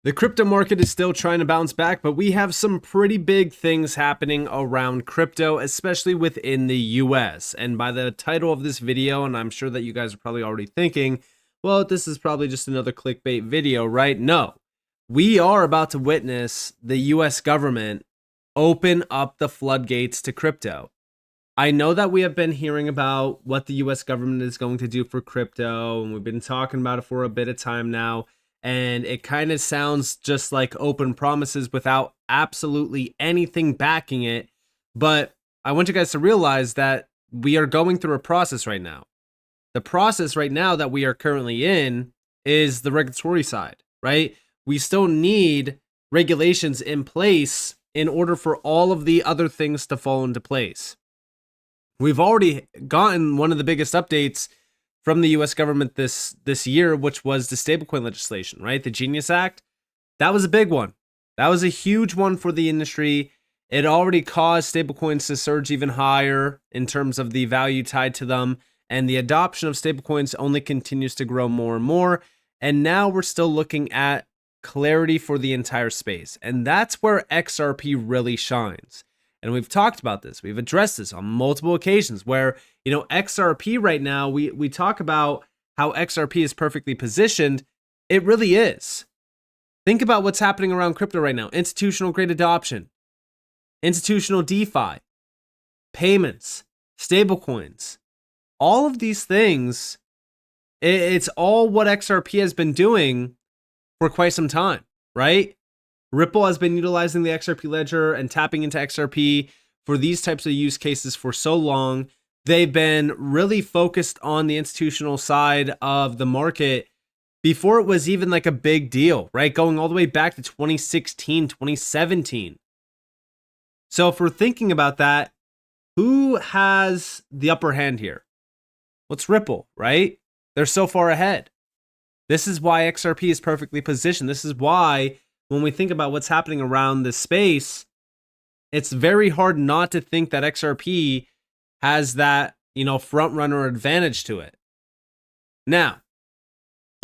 The crypto market is still trying to bounce back, but we have some pretty big things happening around crypto, especially within the US. And by the title of this video, and I'm sure that you guys are probably already thinking, well, this is probably just another clickbait video, right? No, we are about to witness the US government open up the floodgates to crypto. I know that we have been hearing about what the US government is going to do for crypto, and we've been talking about it for a bit of time now. And it kind of sounds just like open promises without absolutely anything backing it. But I want you guys to realize that we are going through a process right now. The process right now that we are currently in is the regulatory side, right? We still need regulations in place in order for all of the other things to fall into place. We've already gotten one of the biggest updates from the US government this year, which was the stablecoin legislation, right? The Genius Act. That was a big one. That was a huge one for the industry. It already caused stablecoins to surge even higher in terms of the value tied to them. And the adoption of stablecoins only continues to grow more and more. And now we're still looking at clarity for the entire space. And that's where XRP really shines. And we've talked about this. We've addressed this on multiple occasions where, XRP right now, we talk about how XRP is perfectly positioned. It really is. Think about what's happening around crypto right now. Institutional grade adoption, institutional DeFi, payments, stablecoins, all of these things, it's all what XRP has been doing for quite some time, right? Ripple has been utilizing the XRP ledger and tapping into XRP for these types of use cases for so long. They've been really focused on the institutional side of the market before it was even like a big deal, right? Going all the way back to 2016, 2017. So if we're thinking about that, who has the upper hand here? Well, it's Ripple, right? They're so far ahead. This is why XRP is perfectly positioned. This is why when we think about what's happening around this space, it's very hard not to think that XRP has that, front runner advantage to it. Now,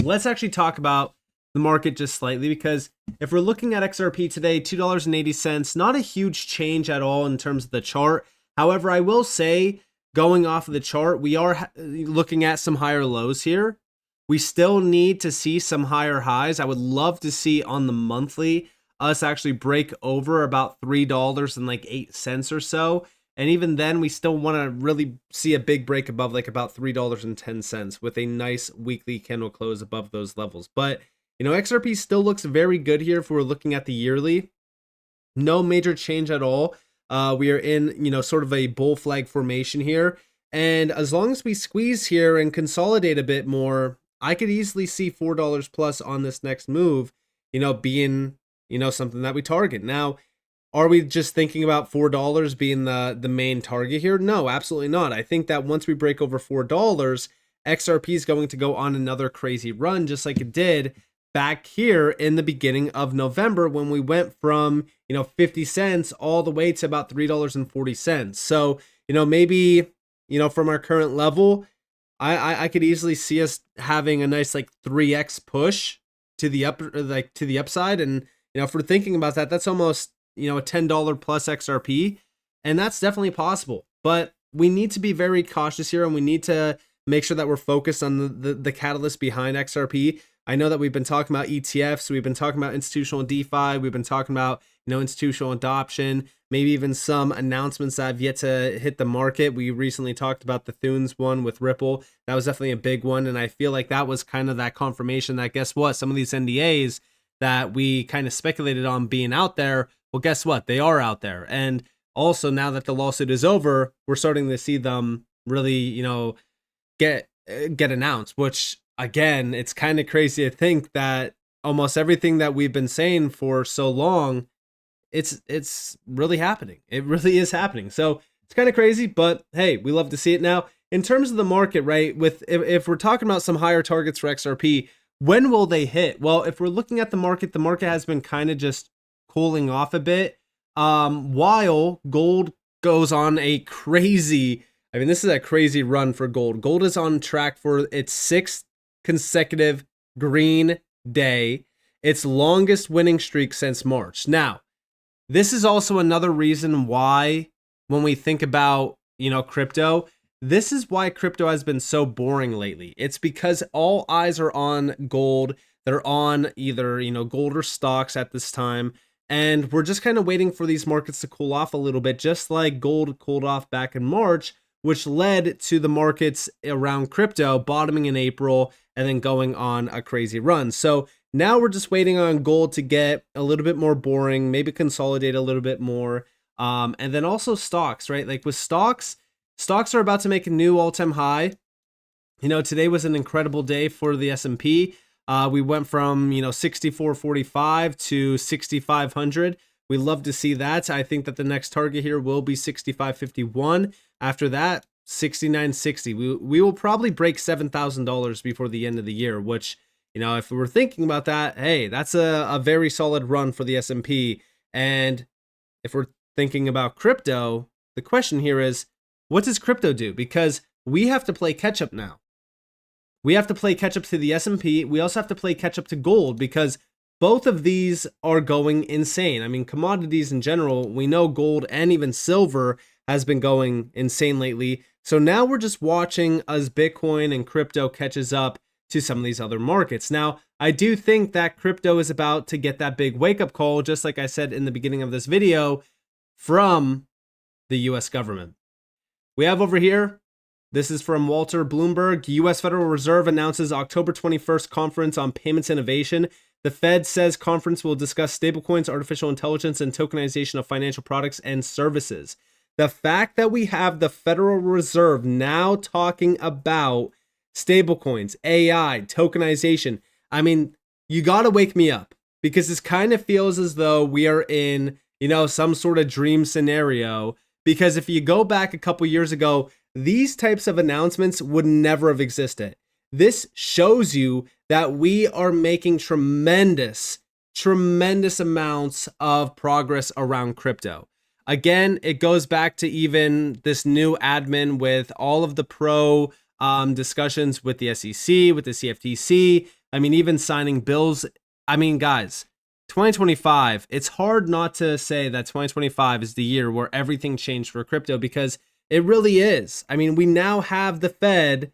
let's actually talk about the market just slightly, because if we're looking at XRP today, $2.80, not a huge change at all in terms of the chart. However, I will say, going off of the chart, we are looking at some higher lows here. We still need to see some higher highs. I would love to see on the monthly us actually break over about $3.08 or so. And even then, we still want to really see a big break above like about $3.10 with a nice weekly candle close above those levels. But, XRP still looks very good here if we're looking at the yearly. No major change at all. We are in, sort of a bull flag formation here. And as long as we squeeze here and consolidate a bit more, I could easily see $4 plus on this next move, being, something that we target. Now, are we just thinking about $4 being the main target here? No, absolutely not. I think that once we break over $4, XRP is going to go on another crazy run, just like it did back here in the beginning of November when we went from, 50 cents all the way to about $3.40. So, maybe, from our current level, I could easily see us having a nice like 3x push to the upside. And, if we're thinking about that, that's almost, a $10 plus XRP. And that's definitely possible. But we need to be very cautious here, and we need to make sure that we're focused on the catalyst behind XRP. I know that we've been talking about ETFs. We've been talking about institutional DeFi. We've been talking about, institutional adoption, maybe even some announcements that have yet to hit the market. We recently talked about the Thunes one with Ripple. That was definitely a big one. And I feel like that was kind of that confirmation that, guess what, some of these NDAs that we kind of speculated on being out there, well, guess what? They are out there. And also now that the lawsuit is over, we're starting to see them really, get announced, which again, it's kind of crazy to think that almost everything that we've been saying for so long, it's really happening. It really is happening. So it's kind of crazy, but hey, we love to see it. Now, in terms of the market, right, if we're talking about some higher targets for XRP, when will they hit? Well, if we're looking at the market has been kind of just cooling off a bit, while gold goes on a crazy, this is a crazy run for gold. Gold is on track for its 6th consecutive green day. its longest winning streak since March. Now, this is also another reason why when we think about, crypto, this is why crypto has been so boring lately. It's because all eyes are on gold. They're on either, gold or stocks at this time. And we're just kind of waiting for these markets to cool off a little bit, just like gold cooled off back in March, which led to the markets around crypto bottoming in April and then going on a crazy run. So now we're just waiting on gold to get a little bit more boring, maybe consolidate a little bit more. And then also stocks, right? Like with stocks are about to make a new all-time high. Today was an incredible day for the S&P. We went from, 6445 to 6500. We love to see that. I think that the next target here will be 6551. After that, 6960. We will probably break $7,000 before the end of the year, which, if we're thinking about that, hey, that's a very solid run for the S&P. And if we're thinking about crypto, the question here is, what does crypto do? Because we have to play catch up now. We have to play catch up to the S&P. We also have to play catch up to gold because both of these are going insane. I mean, commodities in general, we know gold and even silver has been going insane lately. So now we're just watching as Bitcoin and crypto catches up to some of these other markets. Now, I do think that crypto is about to get that big wake-up call, just like I said in the beginning of this video, from the US government. We have over here, this is from Walter Bloomberg. US Federal Reserve announces October 21st conference on payments innovation. The Fed says conference will discuss stablecoins, artificial intelligence, and tokenization of financial products and services. The fact that we have the Federal Reserve now talking about stablecoins, AI, tokenization, I mean, you got to wake me up because this kind of feels as though we are in, some sort of dream scenario. Because if you go back a couple years ago, these types of announcements would never have existed. This shows you that we are making tremendous amounts of progress around crypto. Again, it goes back to even this new admin with all of the pro discussions with the SEC, with the CFTC. I mean, even signing bills. I mean, guys, 2025, it's hard not to say that 2025 is the year where everything changed for crypto because it really is. I mean, we now have the Fed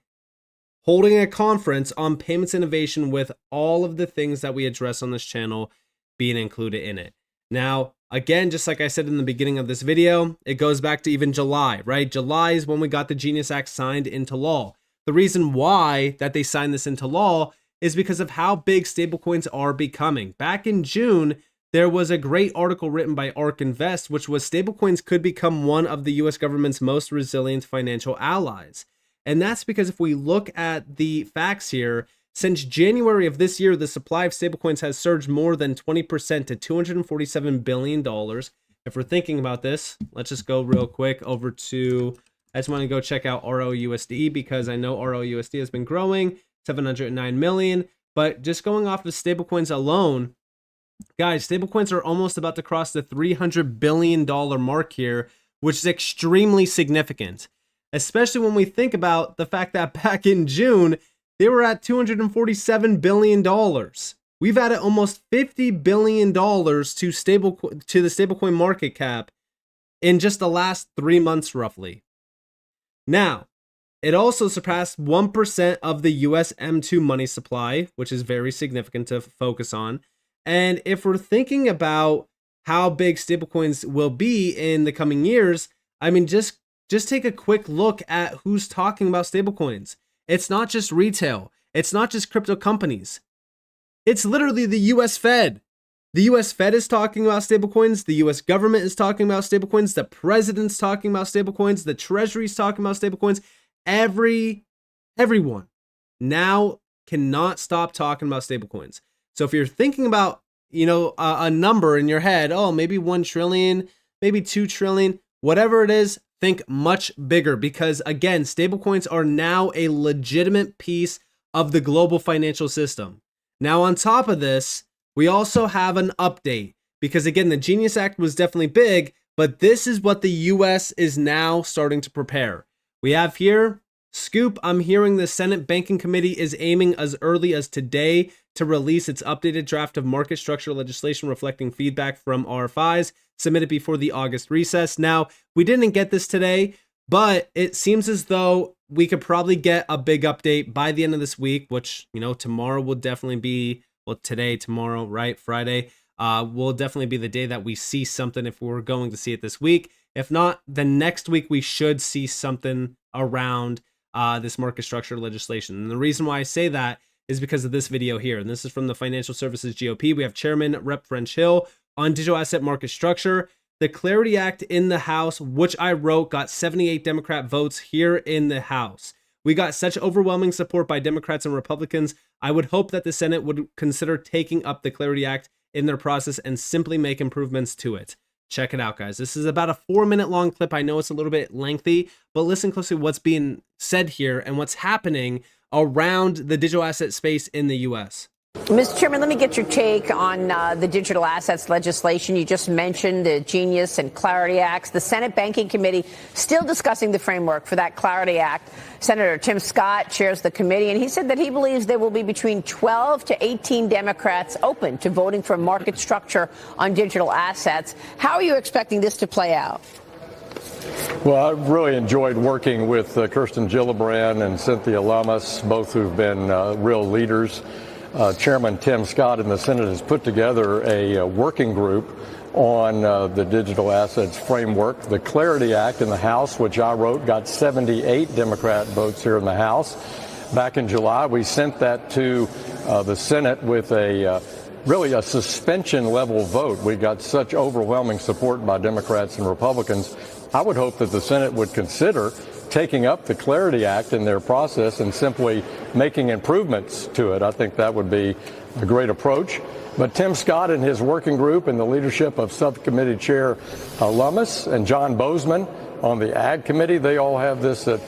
holding a conference on payments innovation with all of the things that we address on this channel being included in it. Now, again, just like I said in the beginning of this video, it goes back to even July, right? July is when we got the Genius Act signed into law. The reason why that they signed this into law is because of how big stablecoins are becoming. Back in June, there was a great article written by ARK Invest, which was stablecoins could become one of the US government's most resilient financial allies. And that's because if we look at the facts here, since January of this year, the supply of stablecoins has surged more than 20% to $247 billion. If we're thinking about this, let's just go real quick over to, I just want to go check out ROUSD because I know ROUSD has been growing, 709 million. But just going off of stablecoins alone, guys, stablecoins are almost about to cross the $300 billion mark here, which is extremely significant, especially when we think about the fact that back in June, they were at $247 billion. We've added almost $50 billion to the stablecoin market cap in just the last 3 months, roughly. Now, it also surpassed 1% of the US M2 money supply, which is very significant to focus on. And if we're thinking about how big stablecoins will be in the coming years, I mean, just take a quick look at who's talking about stablecoins. It's not just retail. It's not just crypto companies. It's literally the US Fed. The US Fed is talking about stablecoins. The US government is talking about stablecoins. The president's talking about stablecoins. The treasury's talking about stablecoins. Everyone now cannot stop talking about stablecoins. So if you're thinking about, a number in your head, oh, maybe 1 trillion, maybe 2 trillion, whatever it is, think much bigger because, again, stablecoins are now a legitimate piece of the global financial system. Now, on top of this, we also have an update because, again, the Genius Act was definitely big, but this is what the US is now starting to prepare. We have here Scoop, I'm hearing the Senate Banking Committee is aiming as early as today to release its updated draft of market structure legislation reflecting feedback from RFIs submitted before the August recess. Now, we didn't get this today, but it seems as though we could probably get a big update by the end of this week, which, tomorrow will definitely be, today, tomorrow, right? Friday, will definitely be the day that we see something if we're going to see it this week. If not, then next week we should see something around this market structure legislation. And the reason why I say that is because of this video here. And this is from the Financial Services GOP. We have Chairman Rep. French Hill on digital asset market structure. The Clarity Act in the House, which I wrote, got 78 Democrat votes here in the House. We got such overwhelming support by Democrats and Republicans. I would hope that the Senate would consider taking up the Clarity Act in their process and simply make improvements to it. Check it out, guys. This is about a 4-minute long clip. I know it's a little bit lengthy, but listen closely to what's being said here and what's happening around the digital asset space in the U.S. Mr. Chairman, let me get your take on the digital assets legislation. You just mentioned the Genius and Clarity Acts. The Senate Banking Committee still discussing the framework for that Clarity Act. Senator Tim Scott chairs the committee, and he said that he believes there will be between 12 to 18 Democrats open to voting for market structure on digital assets. How are you expecting this to play out? Well, I've really enjoyed working with Kirsten Gillibrand and Cynthia Lummis, both who've been real leaders. Chairman Tim Scott in the Senate has put together a working group on the digital assets framework. The Clarity Act in the House, which I wrote, got 78 Democrat votes here in the House. Back in July, we sent that to the Senate with really a suspension level vote. We got such overwhelming support by Democrats and Republicans. I would hope that the Senate would consider taking up the Clarity Act in their process and simply making improvements to it. I think that would be a great approach. But Tim Scott and his working group and the leadership of Subcommittee Chair Lummis and John Bozeman on the Ag Committee, they all have this at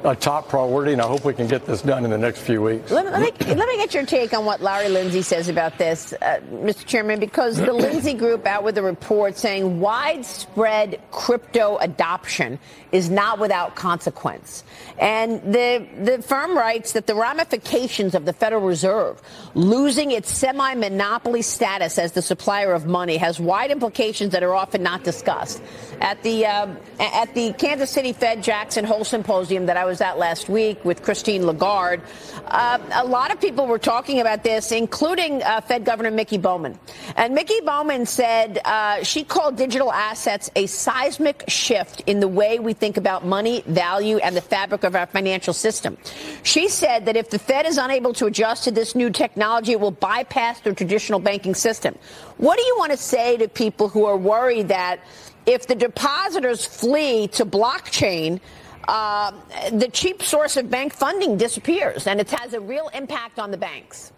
a top priority, and I hope we can get this done in the next few weeks. Let me get your take on what Larry Lindsay says about this, Mr. Chairman, because the Lindsay Group out with a report saying widespread crypto adoption is not without consequence. And the firm writes that the ramifications of the Federal Reserve losing its semi-monopoly status as the supplier of money has wide implications that are often not discussed. At the Kansas City Fed Jackson Hole Symposium that I was at last week with Christine Lagarde, a lot of people were talking about this, including Fed Governor Mickey Bowman. And Mickey Bowman said she called digital assets a seismic shift in the way we think about money, value, and the fabric of our financial system. She said that if the Fed is unable to adjust to this new technology, it will bypass the traditional banking system. What do you want to say to people who are worried that if the depositors flee to blockchain, the cheap source of bank funding disappears, and it has a real impact on the banks?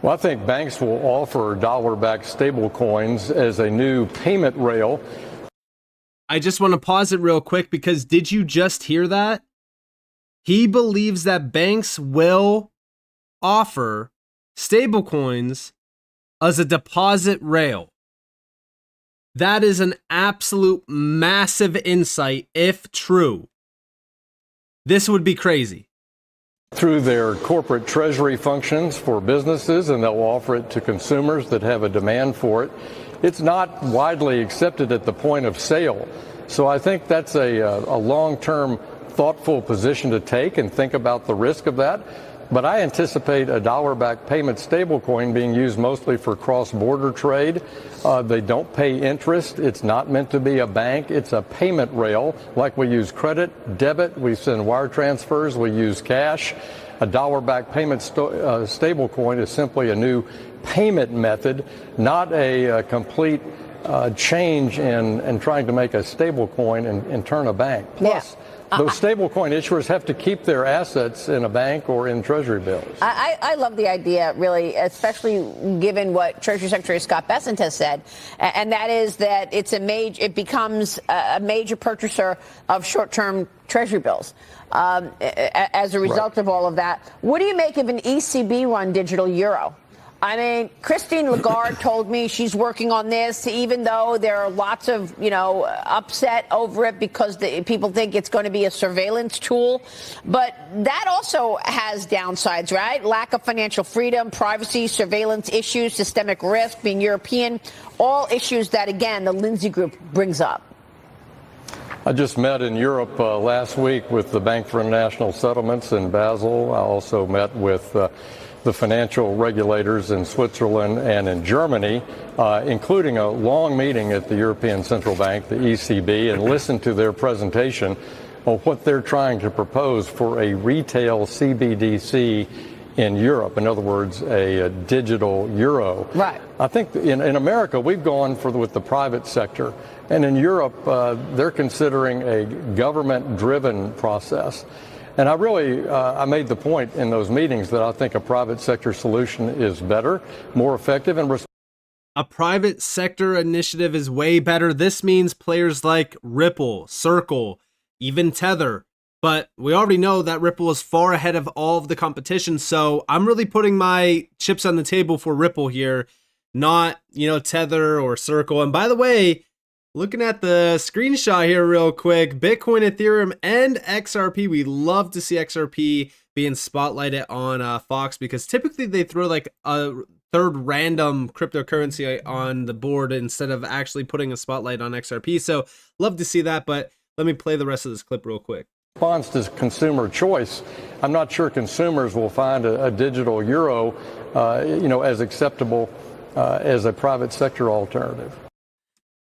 Well, I think banks will offer dollar-backed stablecoins as a new payment rail. I just want to pause it real quick because did you just hear that? He believes that banks will offer stablecoins as a deposit rail. That is an absolute massive insight if true. This would be crazy. Through their corporate treasury functions for businesses, and they'll offer it to consumers that have a demand for it. It's not widely accepted at the point of sale. So I think that's a long-term, thoughtful position to take and think about the risk of that. But I anticipate a dollar-backed payment stablecoin being used mostly for cross-border trade. They don't pay interest. It's not meant to be a bank. It's a payment rail, like we use credit, debit. We send wire transfers. We use cash. A dollar-backed payment stablecoin is simply a new payment method, not a complete change in trying to make a stablecoin and turn a bank. Plus, those stablecoin issuers have to keep their assets in a bank or in treasury bills. I love the idea, really, especially given what Treasury Secretary Scott Bessent has said, and that is that it becomes a major purchaser of short-term treasury bills as a result of all of that. What do you make of an ECB-run digital euro? I mean, Christine Lagarde told me she's working on this, even though there are lots of, upset over it because people think it's going to be a surveillance tool. But that also has downsides, right? Lack of financial freedom, privacy, surveillance issues, systemic risk, being European, all issues that, again, the Lindsay Group brings up. I just met in Europe last week with the Bank for International Settlements in Basel. I also met with the financial regulators in Switzerland and in Germany, including a long meeting at the European Central Bank, the ECB, and listened to their presentation of what they're trying to propose for a retail CBDC in Europe. In other words, a digital euro. Right. I think in America, we've gone with the private sector. And in Europe, they're considering a government-driven process. And I made the point in those meetings that I think a private sector solution is better, more effective, and a private sector initiative is way better. This means players like Ripple, Circle, even Tether. But we already know that Ripple is far ahead of all of the competition. So I'm really putting my chips on the table for Ripple here, not, Tether or Circle. And by the way, looking at the screenshot here real quick, Bitcoin, Ethereum, and XRP. We love to see XRP being spotlighted on Fox because typically they throw like a third random cryptocurrency on the board instead of actually putting a spotlight on XRP. So love to see that, but let me play the rest of this clip real quick. Response to consumer choice. I'm not sure consumers will find a digital euro, as acceptable as a private sector alternative.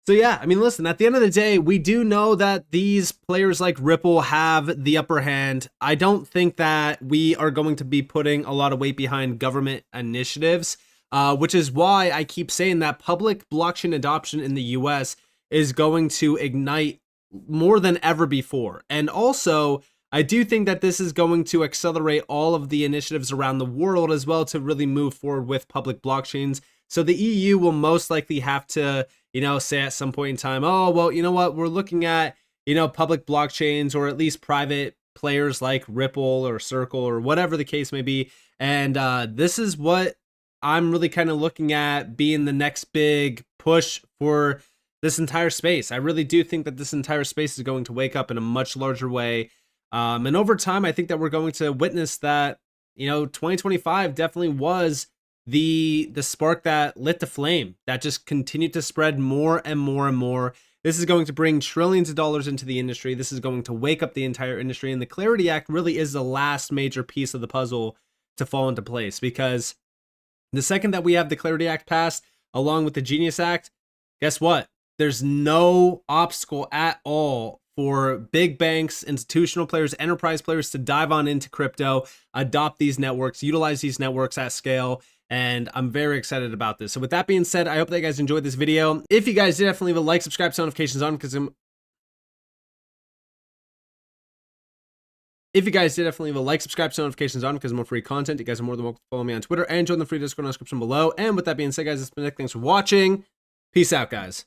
So yeah, I mean, listen, at the end of the day, we do know that these players like Ripple have the upper hand. I don't think that we are going to be putting a lot of weight behind government initiatives, which is why I keep saying that public blockchain adoption in the US is going to ignite more than ever before. And also, I do think that this is going to accelerate all of the initiatives around the world as well to really move forward with public blockchains. So the EU will most likely have to, say at some point in time, oh, well, you know what, we're looking at, public blockchains or at least private players like Ripple or Circle or whatever the case may be. And this is what I'm really kind of looking at being the next big push for this entire space. I really do think that this entire space is going to wake up in a much larger way. And over time, I think that we're going to witness that, 2025 definitely was the spark that lit the flame that just continued to spread more and more and more. This is going to bring trillions of dollars into the industry. This is going to wake up the entire industry. And the Clarity Act really is the last major piece of the puzzle to fall into place, because the second that we have the Clarity Act passed along with the Genius Act, guess what? There's no obstacle at all for big banks, institutional players, enterprise players to dive on into crypto, adopt these networks, utilize these networks at scale. And I'm very excited about this. So with that being said, I hope that you guys enjoyed this video. If you guys did, definitely leave a like, subscribe, turn notifications on because more free content. You guys are more than welcome to follow me on Twitter and join the free Discord in the description below. And with that being said, guys, it's been Nick. Thanks for watching. Peace out, guys.